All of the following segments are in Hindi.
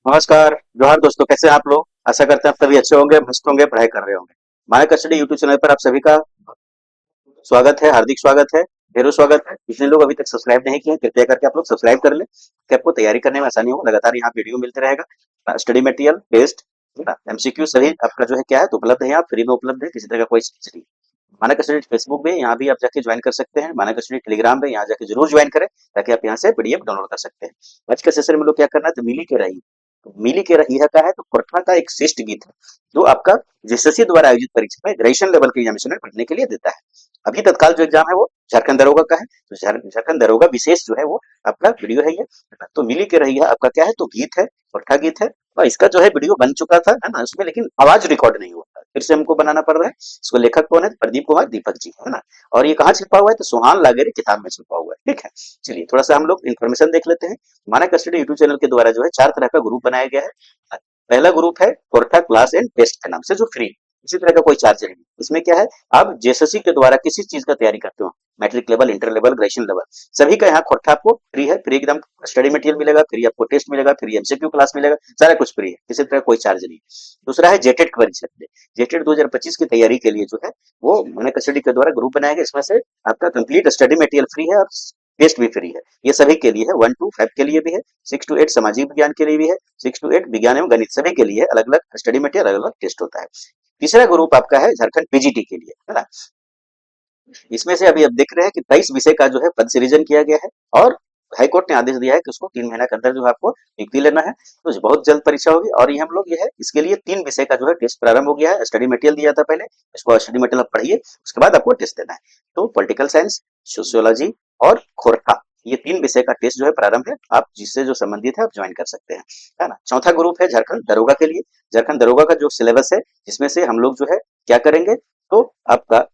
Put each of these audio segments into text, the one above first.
नमस्कार। जोहार दोस्तों, कैसे हैं आप लोग? आशा करते हैं आप सभी अच्छे होंगे, मस्त होंगे, पढ़ाई कर रहे होंगे। माया कस्टडी यूट्यूब चैनल पर आप सभी का स्वागत है, हार्दिक स्वागत है, ढेरों स्वागत है। जितने लोग अभी तक सब्सक्राइब नहीं किए हैं, कृपया करके आप लोग सब्सक्राइब कर लें कि आपको तैयारी करने में आसानी हो। लगातार यहाँ वीडियो मिलते रहेगा, स्टडी मटेरियल, टेस्ट, है ना, एमसीक्यू सभी आपका जो है क्या है तो उपलब्ध है, यहाँ फ्री में उपलब्ध है, किसी तरह का कोई चार्ज नहीं। माना कस्टडी फेसबुक पे यहाँ भी आप जाके ज्वाइन कर सकते हैं। माना कस्टडी टेलीग्राम पे यहाँ जाके जरूर ज्वाइन करें, ताकि आप यहाँ से पीडीएफ डाउनलोड कर सकते हैं। आज के सेशन में लोग क्या करना है, तो मिली के रही। तो मिली के रही है का है तो कोरठा का एक श्रेष्ठ गीत है, जो आपका जीएसएससी द्वारा आयोजित परीक्षा में ग्रेजुएशन लेवल के एग्जामिनेशन में पढ़ने के लिए देता है। अभी तत्काल जो एग्जाम है वो झारखंड दरोगा का है, तो झारखंड दरोगा विशेष जो है वो आपका वीडियो है ये। तो मिली के रही है आपका क्या है तो गीत है, कोरठा गीत है। और इसका जो है वीडियो बन चुका था, है ना, उसमें लेकिन आवाज रिकॉर्ड नहीं हुआ था, फिर से हमको बनाना पड़ रहा है। इसको लेखक कौन है? प्रदीप कुमार दीपक जी, है ना। और ये कहाँ छिपा हुआ है? तो सुहान लागेरे किताब में छिपा हुआ है। ठीक है, चलिए थोड़ा सा हम लोग इन्फॉर्मेशन देख लेते हैं। माना कस्टडी यूट्यूब चैनल के द्वारा जो है 4 तरह का ग्रुप बनाया गया है। पहला ग्रुप है कोरठा क्लास एंड टेस्ट के नाम से, जो फ्री, किसी तरह का कोई चार्ज नहीं। इसमें क्या है, आप जेएसएससी के द्वारा किसी चीज का तैयारी करते हो, matric level, inter level, graduation level, सभी का यहाँ कोरठा आपको फ्री है। फ्री एकदम स्टडी मटेरियल मिलेगा, फ्री आपको टेस्ट मिलेगा, फ्री एमसीक्यू क्लास मिलेगा, सारा कुछ फ्री है, किसी तरह कोई चार्ज नहीं। दूसरा है जेटेट की परीक्षा के लिए, जेटेट 2025 की तैयारी के लिए जो है वो मैंने कस्टडी के द्वारा ग्रुप बनाया गया। इसमें से आपका कंप्लीट स्टडी मटेरियल फ्री है और टेस्ट भी फ्री है। ये सभी के लिए है, 1 to 5 के लिए भी है, 6 to 8 सामाजिक विज्ञान के लिए भी है, 6 to 8 विज्ञान एवं गणित, सभी के लिए अलग अलग स्टडी मटेरियल, अलग अलग टेस्ट होता है। तीसरा ग्रुप आपका है झारखंड पीजीटी के लिए, है ना। इसमें से अभी आप देख रहे हैं कि 23 विषय का जो है पद सृजन किया गया है, और हाईकोर्ट ने आदेश दिया है कि उसको 3 महीना के अंदर जो है आपको नियुक्ति लेना है। तो बहुत जल्द परीक्षा होगी। और ये हम लोग ये है इसके लिए 3 विषय का जो है टेस्ट प्रारंभ हो गया है। स्टडी मटेरियल दिया था पहले, इसको स्टडी मटेरियल आप पढ़िए, उसके बाद आपको टेस्ट देना है। तो पॉलिटिकल साइंस, सोशियोलॉजी और खोरठा, ये 3 विषय का टेस्ट जो है प्रारंभ है। आप जिससे जो संबंधित है आप ज्वाइन कर सकते हैं, है ना। चौथा ग्रुप है झारखंड दरोगा के लिए। झारखंड दरोगा का जो सिलेबस है, जिसमें से हम लोग जो है क्या करेंगे, तो आपका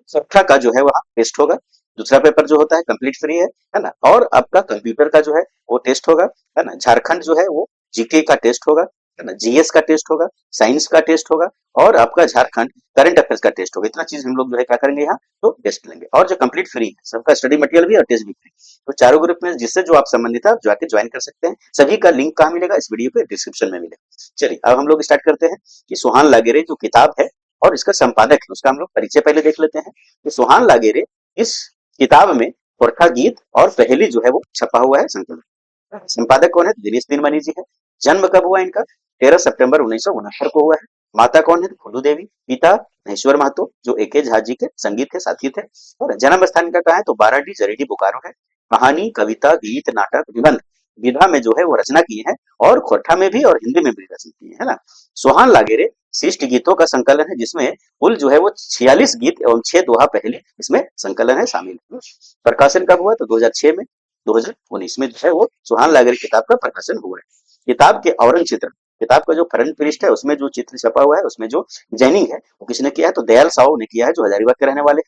सबका का जो है वहाँ टेस्ट होगा। दूसरा पेपर जो होता है कंप्लीट फ्री है ना। और आपका कंप्यूटर का जो है वो टेस्ट होगा, है ना। झारखंड जो है वो जीके का टेस्ट होगा, है ना, जीएस का टेस्ट होगा, साइंस का टेस्ट होगा, और आपका झारखंड करंट अफेयर्स का टेस्ट होगा। इतना चीज हम लोग जो है क्या करेंगे यहाँ, तो टेस्ट लेंगे। और जो कंप्लीट फ्री है, सबका स्टडी मटेरियल भी और टेस्ट भी फ्री। तो चारों ग्रुप में जिससे जो आप संबंधित है आप जाके ज्वाइन कर सकते हैं। सभी का लिंक कहाँ मिलेगा? इस वीडियो के डिस्क्रिप्शन में मिलेगा। चलिए अब हम लोग स्टार्ट करते हैं कि सुहान लागेरे जो किताब है और इसका संपादक है, उसका हम लोग परिचय पहले देख लेते हैं। कि सुहान लागेरे इस किताब में पुरखा गीत और पहेली जो है वो छपा हुआ है संकलन। संपादक कौन है? तो दिनेश दिनमणि जी है। जन्म कब हुआ इनका? 13 सितंबर 1969 को हुआ है। माता कौन है? तो फूलू देवी। पिता महेश्वर महतो, जो एके झा जी के संगीत के साथी थे। और जन्म स्थान इनका कहाँ है? तो बाराडी जरीडी बोकारो है। कहानी, कविता, गीत, नाटक, निबंध विधा में जो है वो रचना की है, और खोरठा में भी और हिंदी में भी रचना की है ना। सुहान लागेरे शिष्ट गीतों का संकलन है, जिसमें कुल जो है वो 46 गीत एवं 6 दोहा पहले इसमें संकलन है शामिल है। प्रकाशन कब हुआ? तो 2006 में, 2019 में जो है वो सुहान लागेरे किताब का प्रकाशन हुआ है। किताब के आवरण चित्र, किताब का जो फ्रंट पृष्ठ है उसमें जो चित्र छपा हुआ है, उसमें जो डिजाइनिंग है वो किसने किया है? तो दयाल साहू ने किया है, जो हजारीबाग के रहने वाले।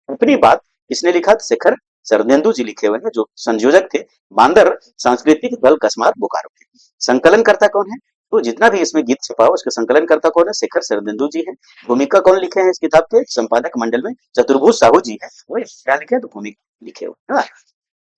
अपनी बात किसने लिखा? तो शेखर सरदेंदु जी लिखे हुए हैं, जो संयोजक थे मांदर सांस्कृतिक दल कसमार बोकारो के। संकलन करता कौन है? तो जितना भी इसमें गीत छपा हुआ उसका संकलन करता कौन है? शेखर सरदेंदु जी है। भूमिका कौन लिखे हैं इस किताब के? संपादक मंडल में चतुर्भुज साहू जी है, वो क्या लिखे हैं? तो भूमिका लिखे हुए हैं।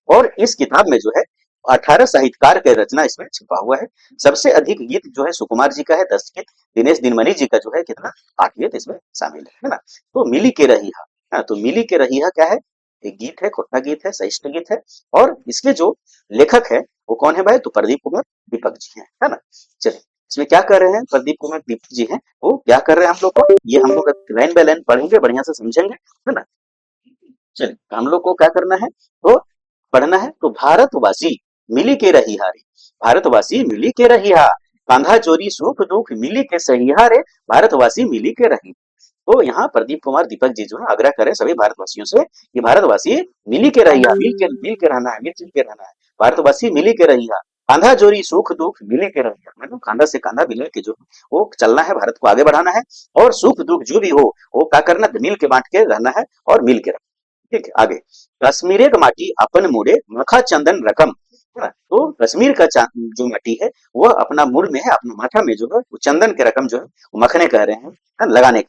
और इस किताब में जो है 18 साहित्यकार के रचना इसमें छपा हुआ है। सबसे अधिक गीत जो है सुकुमार जी का है, 10 गीत। दिनेश दिनमणि जी का जो है कितना? 8 गीत इसमें शामिल है ना। तो मिली के रहिया, हाँ, तो मिली के रहिया क्या है? एक गीत है, खोटा गीत है, सहिष्ण गीत है। और इसके जो लेखक है वो कौन है भाई? तो प्रदीप कुमार दीपक जी है ना। चलिए इसमें क्या कर रहे हैं? प्रदीप कुमार दीपक जी हैं, वो क्या कर रहे हैं हम लोग को, ये हम लोग लाइन बाय लाइन पढ़ेंगे, बढ़िया से समझेंगे, है ना। चलिए हम लोग को क्या करना है, तो पढ़ना है। तो भारतवासी मिली के रहिया रे, भारतवासी मिली के रहिया, कांधा चोरी सुख दुख मिली के सहिया रे, भारतवासी मिली के रही। तो यहाँ प्रदीप कुमार दीपक जी जो है आग्रह करें सभी भारतवासियों से कि भारतवासी मिली के रहिया, मिल के रहना है, मिलजुल के रहना है। भारतवासी मिली के रहिया, कांधा जोरी सुख दुख मिली के रहिया, मतलब कांधा से कांधा मिला के जो वो चलना है, भारत को आगे बढ़ाना है। और सुख दुख जो भी हो वो क्या करना है? मिल के बांट के रहना है और मिल के रहना। ठीक है, आगे। कश्मीर का माटी अपन मुड़े मखा चंदन रकम, है ना। तो कश्मीर का जो माटी है वह अपना मुड़ में है, अपना माथा में जो है वो चंदन के रकम जो है वो मखने कह रहे हैं, लगाने।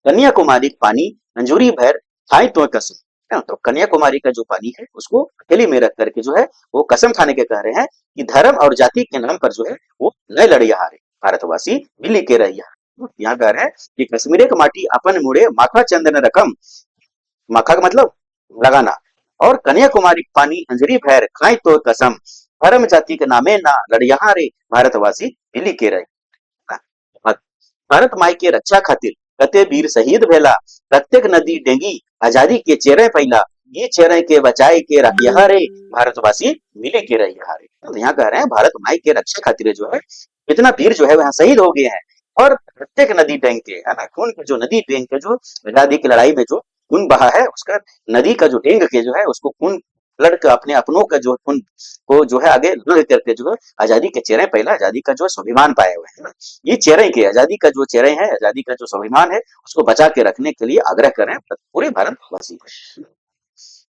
कन्याकुमारी पानी अंजूरी भैर थाई तो कसम, है ना? तो कन्याकुमारी का जो पानी है उसको हथेली में रख करके जो है वो कसम खाने के कह रहे हैं कि धर्म और जाति के नाम पर जो है वो न लड़िया हारे, भारतवासी मिली के रहिया। यहाँ कह रहे हैं कि कश्मीर के माटी अपन मुड़े माखा चंदन रकम, माखा का मतलब लगाना, और कन्याकुमारी के पानी अंजरी भैर खाई तो कसम, धर्म जाति के नामे ना लड़िया रे, भारतवासी मिली के रही। भारत माई के रक्षा खातिर कते वीर शहीद भेला, प्रत्येक नदी डेंगी आजादी के चेहरे पैला, ये चेहरे के बचाए के रहिया रे, भारतवासी मिले के रहिया रे। तो यहाँ कह रहे हैं भारत माई के रक्षा खातिर जो है इतना वीर जो है वहाँ शहीद हो गए हैं, और प्रत्येक नदी डेंग के, है ना, खून के जो नदी डेंग के जो आजादी की लड़ाई में जो खून बहा है उसका, नदी का जो डेंग के जो है उसको खून लड़कर अपने अपनों का जो खून को जो है आगे लड़ करके जो है आजादी के चेहरे पहला आजादी का जो स्वाभिमान पाए हुए हैं। ये चेहरे के आजादी का जो चेहरे है, आजादी का जो स्वाभिमान है उसको बचा के रखने के लिए आग्रह करें पूरे भारतवासी को।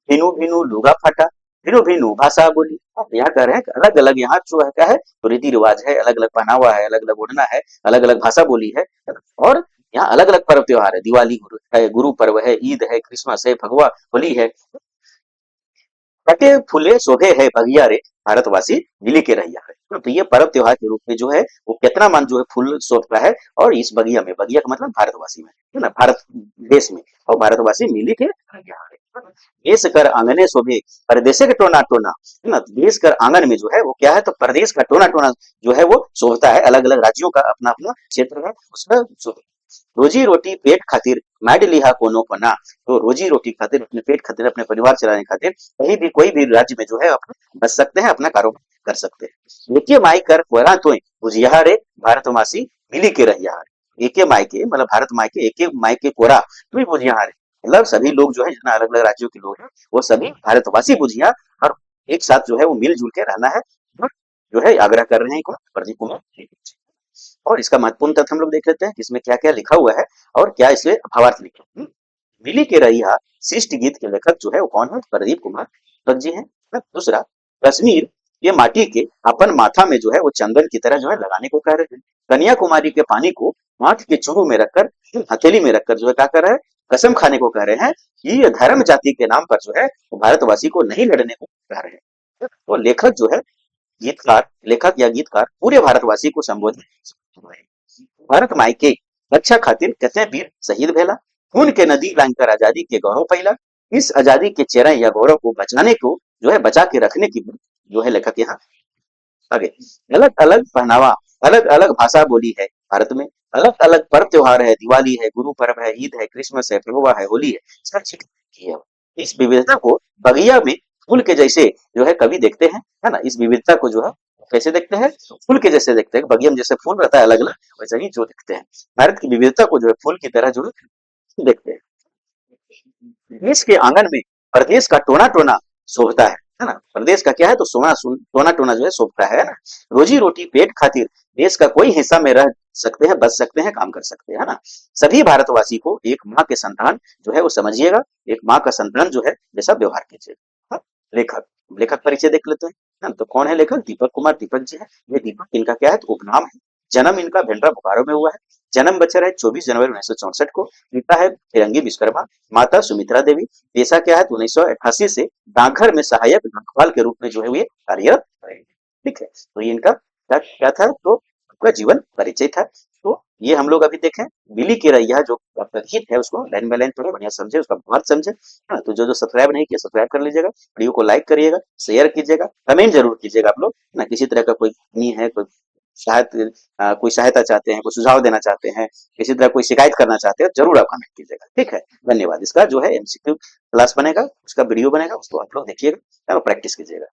भिनु भिनु लुगा फाटा, भिनु भिनु भाषा बोली। आप यहाँ कह रहे हैं अलग अलग यहाँ जो है क्या है तो रीति रिवाज है, अलग अलग पहनावा है, अलग अलग ओढ़ना है, अलग अलग भाषा बोली है, और यहाँ अलग अलग पर्व त्योहार है, दिवाली है, गुरु पर्व है, ईद है, क्रिसमस है, भगवा होली है, कटे फूले शोभे है बगिया रे, भारतवासी मिली के रहिया है। तो ये पर्व त्योहार के रूप में जो है वो कितना मन जो है फूल शोभता है, और इस बगिया में, बगिया का मतलब भारतवासी में, है ना, भारत देश में, और भारतवासी मिली के रहिया है। देश कर आंगने शोभे परदेश के टोना टोना, है ना, देश कर आंगन में जो है वो क्या है तो प्रदेश का टोना टोना जो है वो शोभता है, अलग अलग राज्यों का अपना अपना क्षेत्र है उसका शोभा। रोजी रोटी पेट खातिर मैड लिहा कोनो पना, तो रोजी रोटी खातिर, अपने पेट खातिर, अपने परिवार चलाने खातिर कहीं भी कोई भी राज्य में जो है अपना बच सकते हैं, अपना कारोबार कर सकते हैं। एके माई कर कोरा तो बुझिया रे, भारतवासी मिली के रहिया रे। एके माई के मतलब भारत माई के, एके माई के कोरा तो बुझिया रे, मतलब सभी लोग जो है जितना अलग अलग राज्यों के लोग हैं वो सभी भारतवासी बुझिया, और एक साथ जो है वो मिलजुल के रहना है, और जो है आग्रह कर रहे हैं कौन, प्रदीप कुमार। और इसका महत्वपूर्ण तथ्य हम लोग देख लेते हैं कि इसमें क्या क्या लिखा हुआ है और क्या इसमें भावार्थ लिखे हैं। मिली के रहिया शिष्ट गीत के लेखक जो है वो कौन है, प्रदीप कुमार भगत जी हैं। दूसरा, कश्मीर के माटी के अपन माथा में जो है वो चंदन की तरह जो है लगाने को कह रहे हैं। कन्याकुमारी के पानी को माथ के चूरू में रखकर, हथेली में रखकर जो है क्या कर रहे हैं, कसम खाने को कह रहे हैं कि ये धर्म जाति के नाम पर जो है वो भारतवासी को नहीं लड़ने को कह रहे हैं। तो लेखक जो है, गीतकार, लेखक या गीतकार पूरे भारतवासी को संबोधित, भारत माई के रक्षा खातिर कते वीर शहीद भेला, खून के नदी लांकर आजादी के गौरव पैला, इस आजादी के चेहरे या गौरव को बचाने को जो है बचा के रखने की जो है लेखक यहाँ आगे। अलग अलग पहनावा, अलग अलग भाषा बोली है भारत में, अलग अलग पर्व त्योहार है, दिवाली है, गुरु पर्व है, ईद है, क्रिसमस है, फगुआ है, होली है, सब चीज की है। इस विविधता को बगिया में फूल के जैसे जो है कवि देखते हैं, है ना, इस विविधता को जो है कैसे देखते हैं, फूल के जैसे देखते हैं, बगिया में जैसे फूल रहता है अलग अलग, वैसे ही जो देखते हैं भारत की विविधता को जो है फूल की तरह जो है देखते हैं। देश के आंगन में प्रदेश का टोना टोना शोभता है ना, प्रदेश का क्या है तो सोना टोना टोना जो है शोभता है ना। रोजी रोटी पेट खातिर देश का कोई हिस्सा में रह सकते हैं, बच सकते हैं, काम कर सकते हैं, है ना। सभी भारतवासी को एक माँ के संतान जो है वो समझिएगा, एक माँ का संतान जो है जैसा व्यवहार कीजिएगा। हाँ, लेखक, लेखक परिचय देख लेते हैं, है ना? तो कौन है लेखक, दीपक कुमार दीपक जी है। ये दीपक इनका क्या है तो उपनाम है। जन्म इनका भिंडरा बोकारो में हुआ है। जन्म बच्चा है 24 जनवरी 1964 को। पिता है फिरंगी विश्वकर्मा, माता सुमित्रा देवी। पेशा क्या है तो 1988 से डाकघर में सहायक डाकपाल के रूप में जो है ये कार्यरत रहे। ठीक है, तो ये इनका क्या क्या था तो आपका जीवन परिचय था। तो ये हम लोग अभी देखें मिली के रैया जो आपका गीत है उसको लाइन बाय लाइन थोड़ा बढ़िया समझे, उसका भाव समझे, है ना। तो जो जो सब्सक्राइब नहीं किया सब्सक्राइब कर लीजिएगा, वीडियो को लाइक करिएगा, शेयर कीजिएगा, कमेंट जरूर कीजिएगा आप लोग, है ना। किसी तरह का कोई नहीं है, कोई कोई सहायता चाहते हैं, कोई सुझाव देना चाहते हैं, किसी तरह कोई शिकायत करना चाहते हैं, जरूर आप कमेंट कीजिएगा। ठीक है, धन्यवाद। इसका जो है एमसीक्यू क्लास बनेगा, उसका वीडियो बनेगा, उसको आप लोग देखिएगा और प्रैक्टिस कीजिएगा।